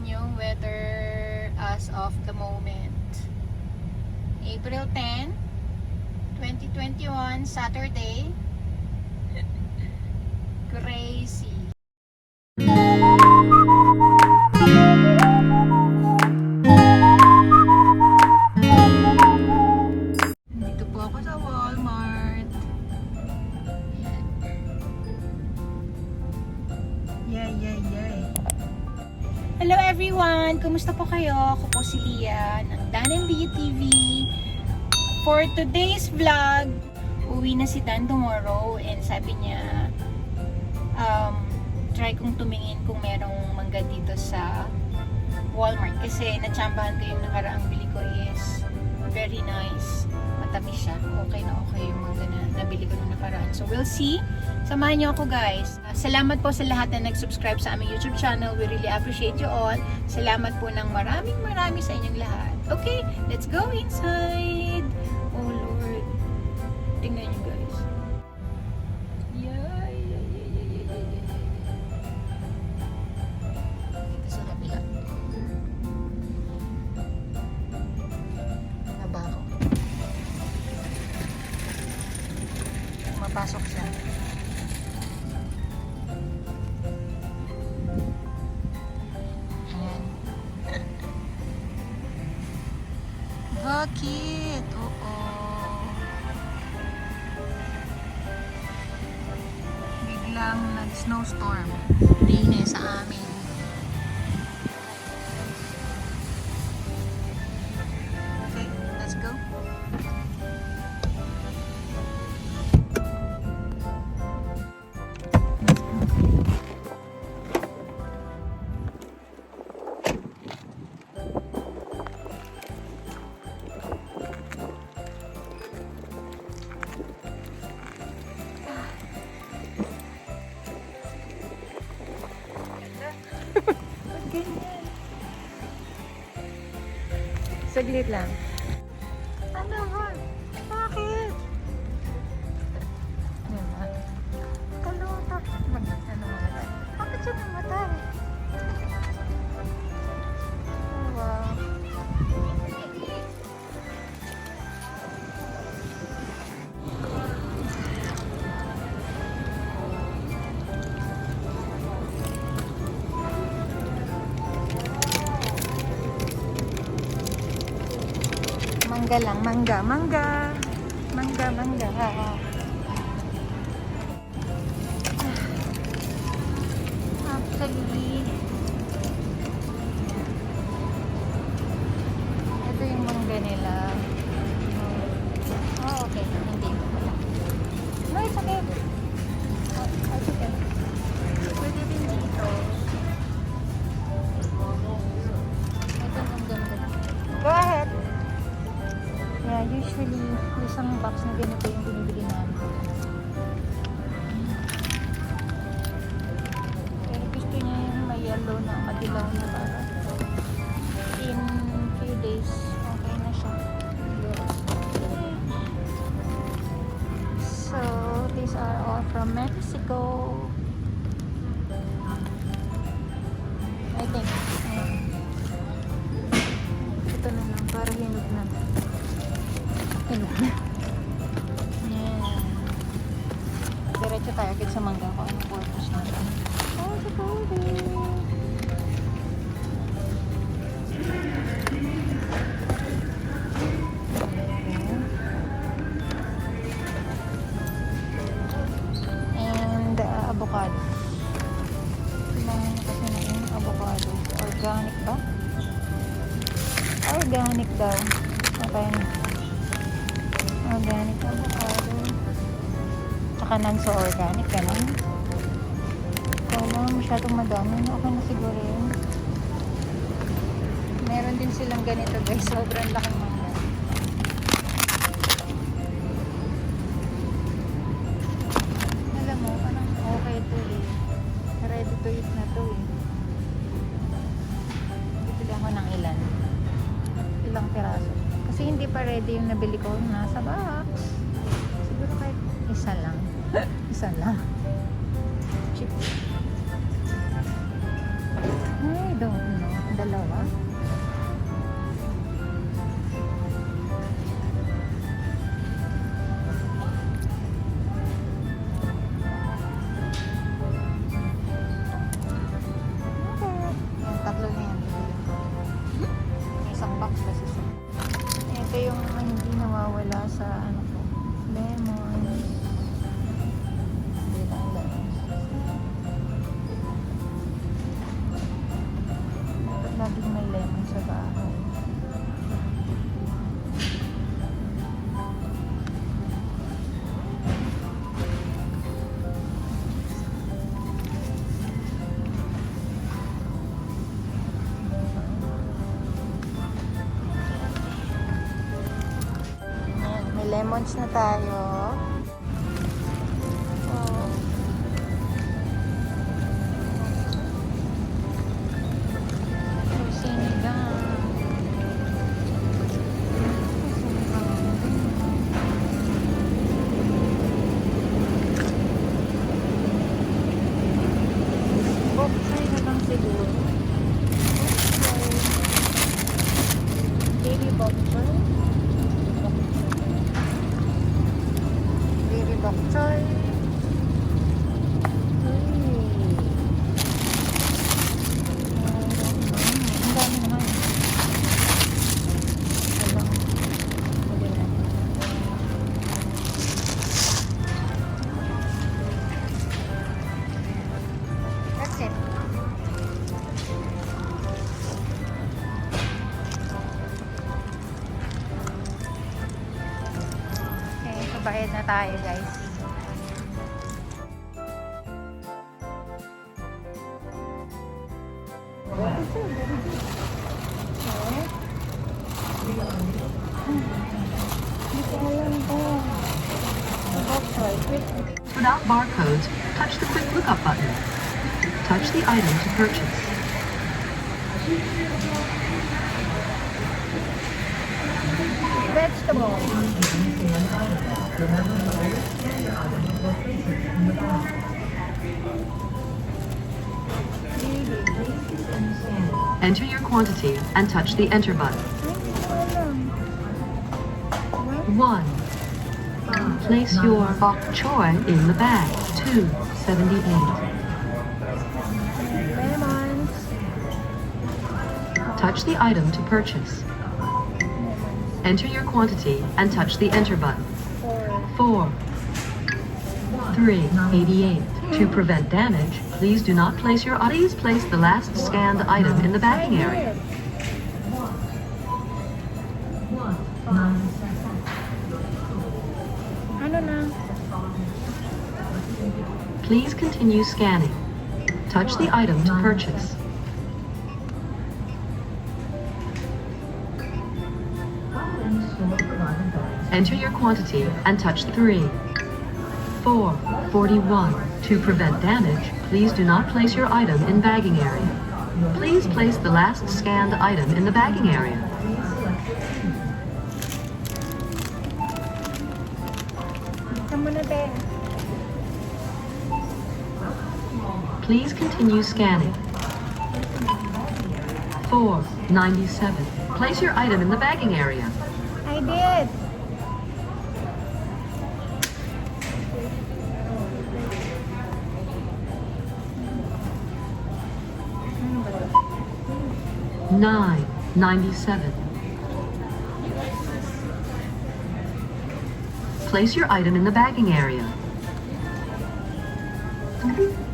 yung weather as of the moment. April 10, 2021, Saturday. Crazy. Dito po ako sa Walmart. Yay. Hello everyone! Kumusta po kayo? Ako po si Lia ng Dan and Lia TV. For today's vlog, uwi na si Dan tomorrow and sabi niya try kong tumingin kung merong mangga dito sa Walmart kasi natsambahan ko yung nakaraang bili ko is very nice. Matamis siya. Okay na okay yung mangga na nabili ko nung nakaraan. So we'll see. Samahan niyo ako guys. Salamat po sa lahat na nag-subscribe sa aming YouTube channel. We really appreciate you all. Salamat po ng marami sa inyong lahat. Okay, let's go inside. Oh Lord. Tingnan niyo guys. Dito sa kabila. Nabako. Mapasok siya. Bakit? Oo. Biglang nag-snowstorm. Rainy sa amin. Okay, let's go. Saglit lang. Ano ba? Bakit? Diba? Kaluta. Ano mamatay? Bakit siya namatay? Oh, wow. Mangga lang, mangga. Actually, ito yung mangga nila. Oh, okay. Hindi. No, it's okay. It's okay. Pwede din dito. Ito ang ganda. Go ahead. Yeah, usually, isang box na ganito yung binibili namin. Pero gusto niya yung may yellow na madilaw na para in few days, okay na siya. So, these are all from Mexico. I think. Ito na lang, para hinog na. Yeah. Diretso tayo agad sa mangga ko. Anong purpose natin? Oh, sa pwede. And avocado. Kumain na kasi na yung avocado. Organic ba? Organic daw. Okay na. Organic avocado. Tsaka non-so-organic, ganun. Kala masyadong madami. Okay na siguro yun. Meron din silang ganito guys. Sobrang laking mangga. Alam mo, parang okay ito eh. Ready to eat na to eh. Bibili ako ng ilang piraso. Kasi hindi pa ready yung nabili ko nasa box. Siguro kahit isa lang. Isa lang. Cheap. I don't know. Lunch na tayo. Oh. Sinigang. Boksay na lang siguro. Baby boksay. Baby boksay. Ang dami naman. That's it. Okay, so bayad na tayo, guys. Without barcodes, touch the quick lookup button. Touch the item to purchase. Vegetable. Enter your quantity and touch the enter button. 1. Place your bok choy in the bag. 2.78. Lemons. Touch the item to purchase. Enter your quantity and touch the enter button. 4. 3.88. To prevent damage, please do not place your item. Please place the last scanned item in the bagging area. Ano na? Please continue scanning. Touch the item to purchase. Enter your quantity and touch 3. 4.41. To prevent damage, please do not place your item in bagging area. Please place the last scanned item in the bagging area. Tama na, be. Please continue scanning. 4.97. Place your item in the bagging area. I did. Ano ba ito? 9.97. Place your item in the bagging area.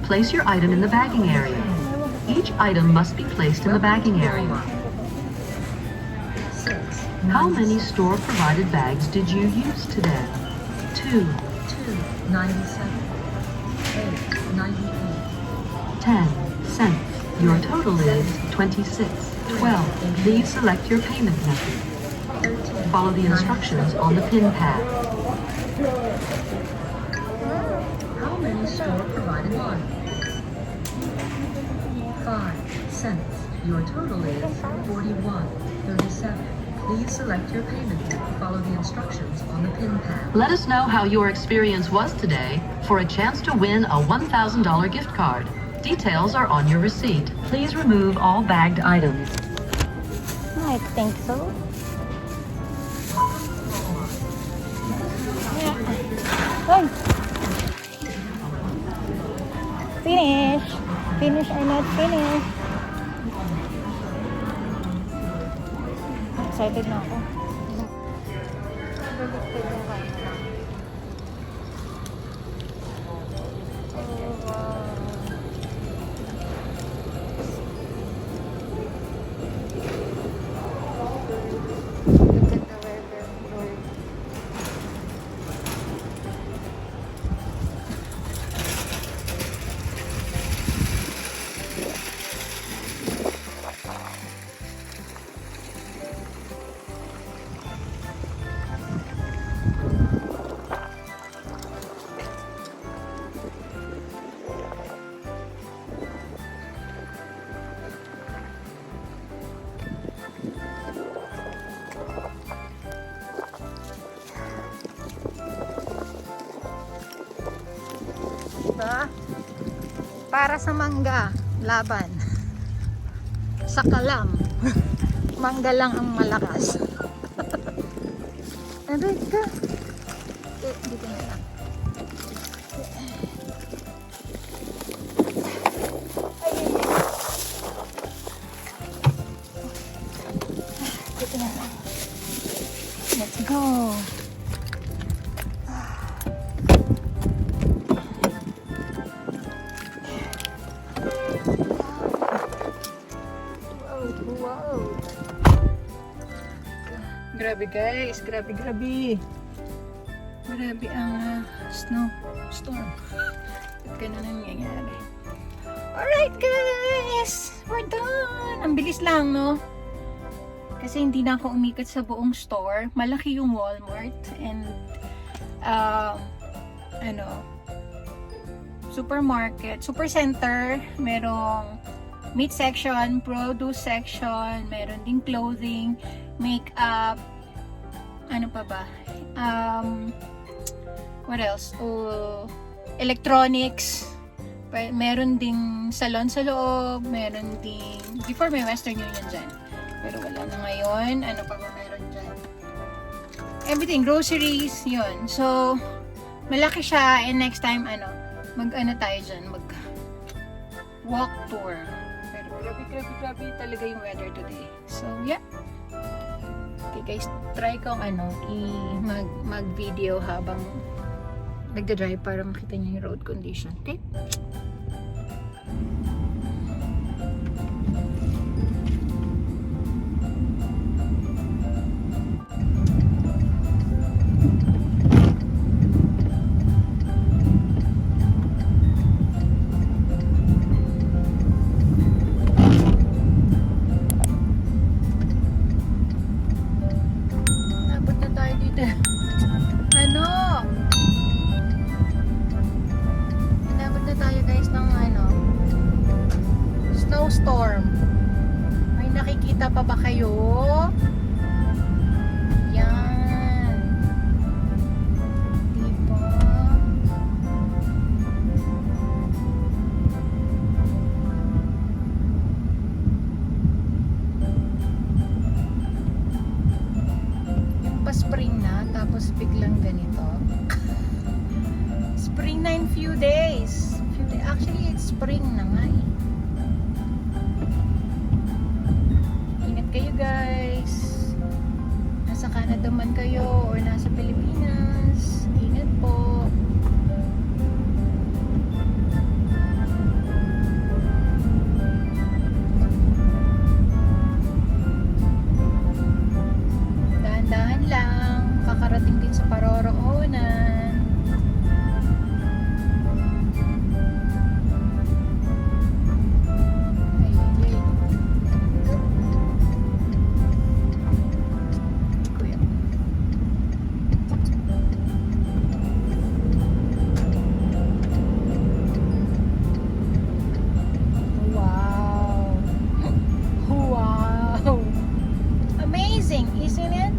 Place your item in the bagging area. Each item must be placed in the bagging area. How many store-provided bags did you use today? 2. 2.97. 8.98. 10 cents. Your total is 26.12. Please select your payment method. Follow the instructions on the pin pad. How many store-provided ones? 5 cents. Your total is 41.37. Please select your payment method. Follow the instructions on the pin pad. Let us know how your experience was today for a chance to win a $1,000 gift card. Details are on your receipt. Please remove all bagged items. I think so. Ay! Finish! Finish or not finish? Excited na ako. para sa mangga. Laban. Sa kalam. Mangga lang ang malakas. Aray ka. Dito na lang. Dito na lang. Let's go. Wow. Grabe guys, grabe. Grabe ang snow storm. At ganun ang nangyayari. Alright guys, we're done. Ang bilis lang, no? Kasi hindi na ako umikot sa buong store. Malaki yung Walmart and supermarket, supercenter, merong meat section, produce section, meron ding clothing, makeup, ano pa ba? What else? Electronics, meron ding salon sa loob, meron ding, before may Western Union dyan. Pero wala na ngayon. Ano pa ba meron dyan? Everything, groceries, yun. So, malaki siya and next time, mag-ano tayo dyan, mag-walk tour. Grabe talaga yung weather today. So, yeah. Okay guys, try kong mag-video habang nagda-drive para makita niyo yung road condition. Okay? Snowstorm. May nakikita pa ba kayo? Yan. Diba? Yung pa-spring na, tapos biglang ganito. Spring na in few days. Actually, it's spring na nga eh. Kayo guys, nasa Canada man kayo or nasa Pilipinas, ingat po. Dahan-dahan lang, kakarating din sa paroroonan. Isn't it?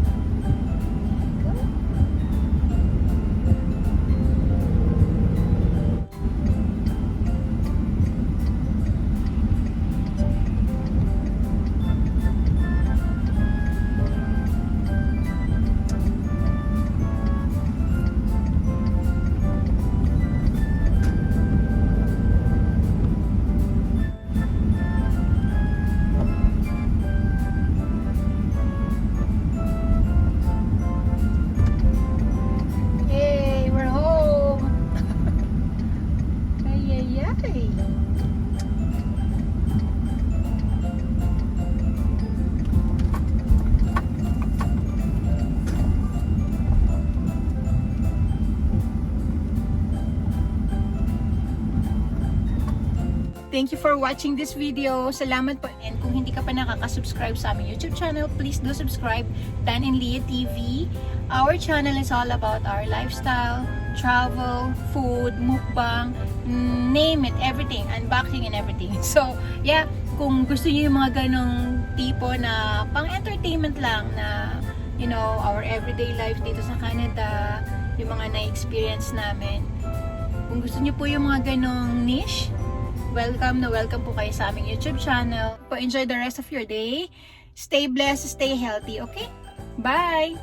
Thank you for watching this video. Salamat po. And kung hindi ka pa nakaka-subscribe sa aming YouTube channel, please do subscribe. Dan and Leah TV. Our channel is all about our lifestyle, travel, food, mukbang, name it, everything, unboxing and everything. So, yeah, kung gusto niyo yung mga ganong tipo na pang-entertainment lang na, you know, our everyday life dito sa Canada, yung mga na-experience namin. Kung gusto niyo po yung mga ganong niche, welcome na welcome po kayo sa aming YouTube channel. Enjoy the rest of your day. Stay blessed, stay healthy, okay? Bye!